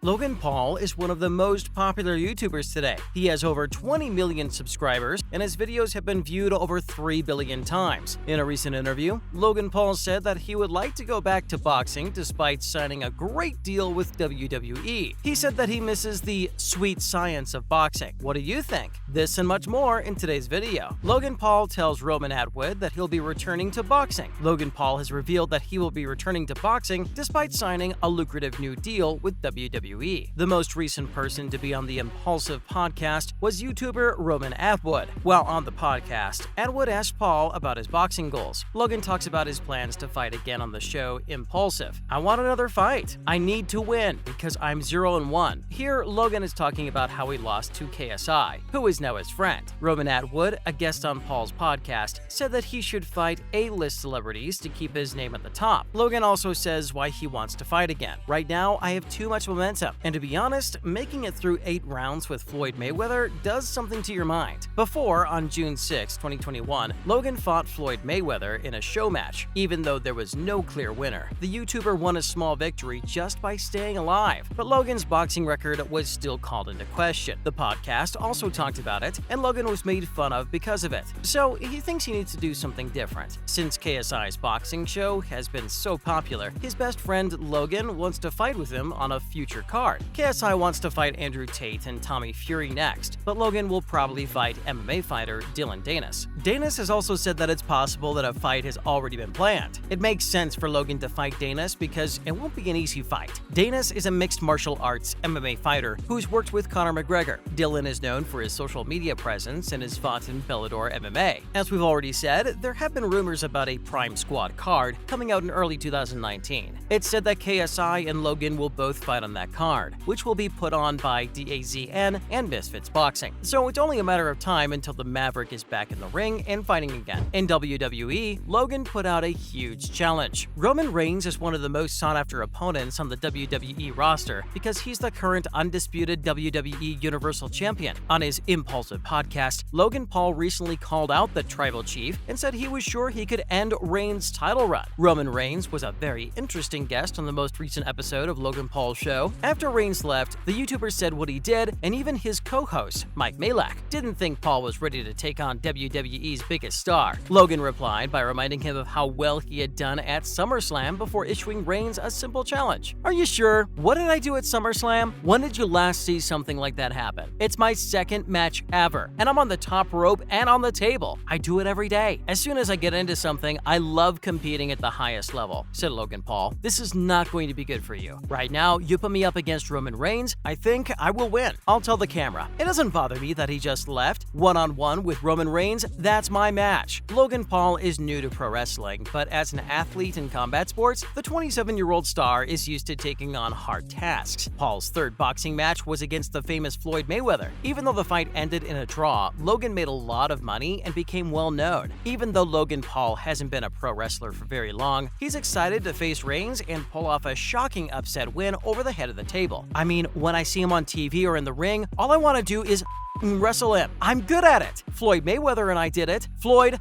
Logan Paul is one of the most popular YouTubers today. He has over 20 million subscribers, and his videos have been viewed over 3 billion times. In a recent interview, Logan Paul said that he would like to go back to boxing despite signing a great deal with WWE. He said that he misses the sweet science of boxing. What do you think? This and much more in today's video. Logan Paul tells Roman Atwood that he'll be returning to boxing. Logan Paul has revealed that he will be returning to boxing despite signing a lucrative new deal with WWE. The most recent person to be on the Impaulsive podcast was YouTuber Roman Atwood. While on the podcast, Atwood asked Paul about his boxing goals. Logan talks about his plans to fight again on the show Impaulsive. "I want another fight. I need to win because I'm 0-1. Here, Logan is talking about how he lost to KSI, who is now his friend. Roman Atwood, a guest on Paul's podcast, said that he should fight A-list celebrities to keep his name at the top. Logan also says why he wants to fight again. "Right now, I have too much momentum. And to be honest, making it through 8 rounds with Floyd Mayweather does something to your mind." Before, on June 6, 2021, Logan fought Floyd Mayweather in a show match. Even though there was no clear winner, the YouTuber won a small victory just by staying alive. But Logan's boxing record was still called into question. The podcast also talked about it, and Logan was made fun of because of it. So he thinks he needs to do something different. Since KSI's boxing show has been so popular, his best friend Logan wants to fight with him on a future card. KSI wants to fight Andrew Tate and Tommy Fury next, but Logan will probably fight MMA fighter Dillon Danis. Danis has also said that it's possible that a fight has already been planned. It makes sense for Logan to fight Danis because it won't be an easy fight. Danis is a mixed martial arts MMA fighter who's worked with Conor McGregor. Dillon is known for his social media presence and has fought in Bellator MMA. As we've already said, there have been rumors about a Prime Squad card coming out in early 2019. It's said that KSI and Logan will both fight on that card, which will be put on by DAZN and Misfits Boxing. So it's only a matter of time until the Maverick is back in the ring and fighting again. In WWE, Logan put out a huge challenge. Roman Reigns is one of the most sought-after opponents on the WWE roster because he's the current undisputed WWE Universal Champion. On his Impaulsive podcast, Logan Paul recently called out the Tribal Chief and said he was sure he could end Reigns' title run. Roman Reigns was a very interesting guest on the most recent episode of Logan Paul's show. After Reigns left, the YouTuber said what he did, and even his co-host, Mike Malak, didn't think Paul was ready to take on WWE's biggest star. Logan replied by reminding him of how well he had done at SummerSlam before issuing Reigns a simple challenge. "Are you sure? What did I do at SummerSlam? When did you last see something like that happen? It's my second match ever, and I'm on the top rope and on the table. I do it every day. As soon as I get into something, I love competing at the highest level," said Logan Paul. "This is not going to be good for you. Right now, you put me up against Roman Reigns, I think I will win. I'll tell the camera. It doesn't bother me that he just left. One-on-one with Roman Reigns, that's my match." Logan Paul is new to pro wrestling, but as an athlete in combat sports, the 27-year-old star is used to taking on hard tasks. Paul's third boxing match was against the famous Floyd Mayweather. Even though the fight ended in a draw, Logan made a lot of money and became well known. Even though Logan Paul hasn't been a pro wrestler for very long, he's excited to face Reigns and pull off a shocking upset win over the head of the table. "I mean, when I see him on TV or in the ring, all I want to do is wrestle him. I'm good at it. Floyd Mayweather and I did it. Floyd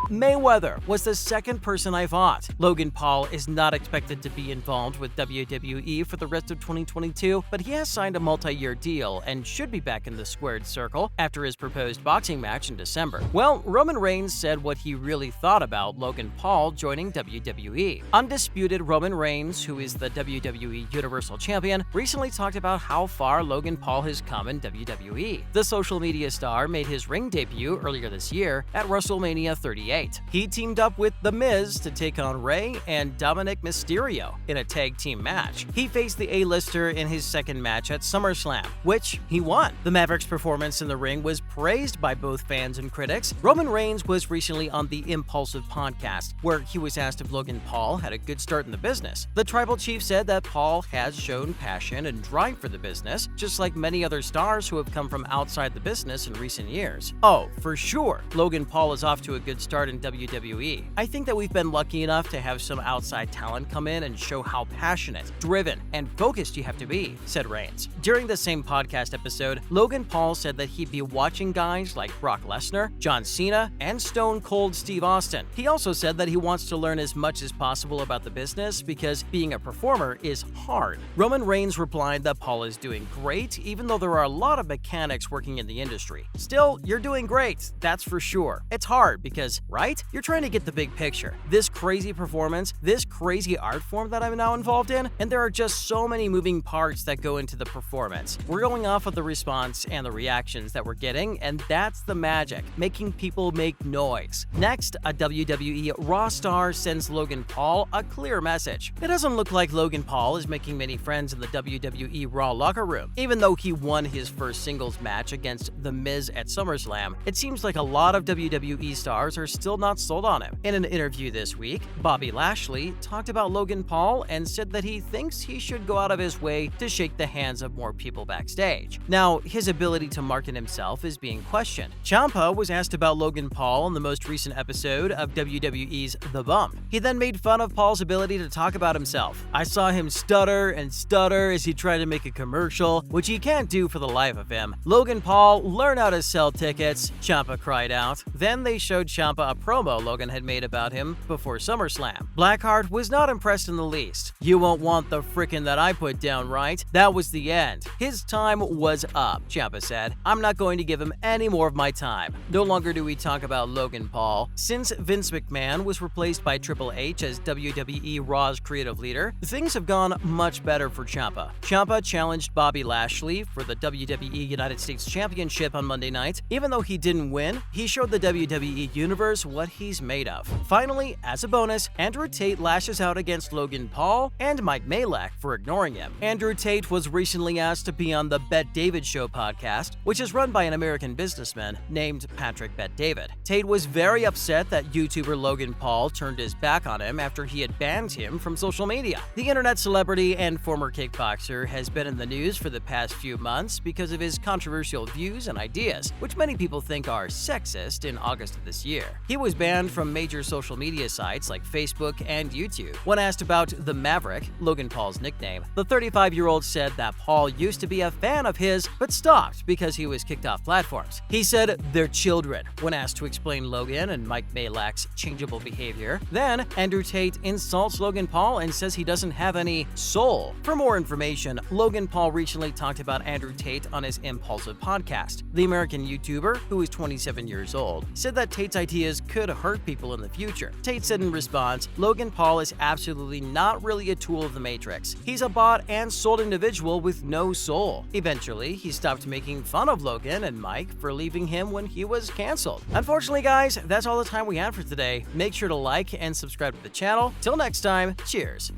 Mayweather was the second person I fought." Logan Paul is not expected to be involved with WWE for the rest of 2022, but he has signed a multi-year deal and should be back in the squared circle after his proposed boxing match in December. Well, Roman Reigns said what he really thought about Logan Paul joining WWE. Undisputed Roman Reigns, who is the WWE Universal Champion, recently talked about how far Logan Paul has come in WWE. The social media star made his ring debut earlier this year at WrestleMania 38. He teamed up with The Miz to take on Rey and Dominic Mysterio in a tag team match. He faced the A-lister in his second match at SummerSlam, which he won. The Maverick's performance in the ring was praised by both fans and critics. Roman Reigns was recently on the Impaulsive podcast, where he was asked if Logan Paul had a good start in the business. The Tribal Chief said that Paul has shown passion and drive for the business, just like many other stars who have come from outside the business in recent years. "Oh, for sure, Logan Paul is off to a good start start in WWE. I think that we've been lucky enough to have some outside talent come in and show how passionate, driven, and focused you have to be," said Reigns. During the same podcast episode, Logan Paul said that he'd be watching guys like Brock Lesnar, John Cena, and Stone Cold Steve Austin. He also said that he wants to learn as much as possible about the business because being a performer is hard. Roman Reigns replied that Paul is doing great, even though there are a lot of mechanics working in the industry. "Still, you're doing great, that's for sure. It's hard because, right? You're trying to get the big picture. This crazy performance, this crazy art form that I'm now involved in, and there are just so many moving parts that go into the performance. We're going off of the response and the reactions that we're getting, and that's the magic, making people make noise." Next, a WWE Raw star sends Logan Paul a clear message. It doesn't look like Logan Paul is making many friends in the WWE Raw locker room. Even though he won his first singles match against The Miz at SummerSlam, it seems like a lot of WWE stars are still not sold on him. In an interview this week, Bobby Lashley talked about Logan Paul and said that he thinks he should go out of his way to shake the hands of more people backstage. Now, his ability to market himself is being questioned. Ciampa was asked about Logan Paul in the most recent episode of WWE's The Bump. He then made fun of Paul's ability to talk about himself. "I saw him stutter and stutter as he tried to make a commercial, which he can't do for the life of him. Logan Paul, learn how to sell tickets," Ciampa cried out. Then they showed Ciampa a promo Logan had made about him before SummerSlam. Blackheart was not impressed in the least. "You won't want the frickin' that I put down, right? That was the end. His time was up," Ciampa said. "I'm not going to give him any more of my time. No longer do we talk about Logan Paul. Since Vince McMahon was replaced by Triple H as WWE Raw's creative leader, things have gone much better for Ciampa." Ciampa challenged Bobby Lashley for the WWE United States Championship on Monday night. Even though he didn't win, he showed the WWE Universe what he's made of. Finally, as a bonus, Andrew Tate lashes out against Logan Paul and Mike Malek for ignoring him. Andrew Tate was recently asked to be on the Bet David Show podcast, which is run by an American businessman named Patrick Bet David. Tate was very upset that YouTuber Logan Paul turned his back on him after he had banned him from social media. The internet celebrity and former kickboxer has been in the news for the past few months because of his controversial views and ideas, which many people think are sexist. In August of this year, he was banned from major social media sites like Facebook and YouTube. When asked about the Maverick, Logan Paul's nickname, the 35-year-old said that Paul used to be a fan of his but stopped because he was kicked off platforms. He said they're children when asked to explain Logan and Mike Malek's changeable behavior. Then, Andrew Tate insults Logan Paul and says he doesn't have any soul. For more information, Logan Paul recently talked about Andrew Tate on his Impaulsive podcast. The American YouTuber, who is 27 years old, said that Tate's ideas could hurt people in the future. Tate said in response, "Logan Paul is absolutely not really a tool of the Matrix. He's a bought and sold individual with no soul." Eventually, he stopped making fun of Logan and Mike for leaving him when he was canceled. Unfortunately, guys, that's all the time we have for today. Make sure to like and subscribe to the channel. Till next time, cheers.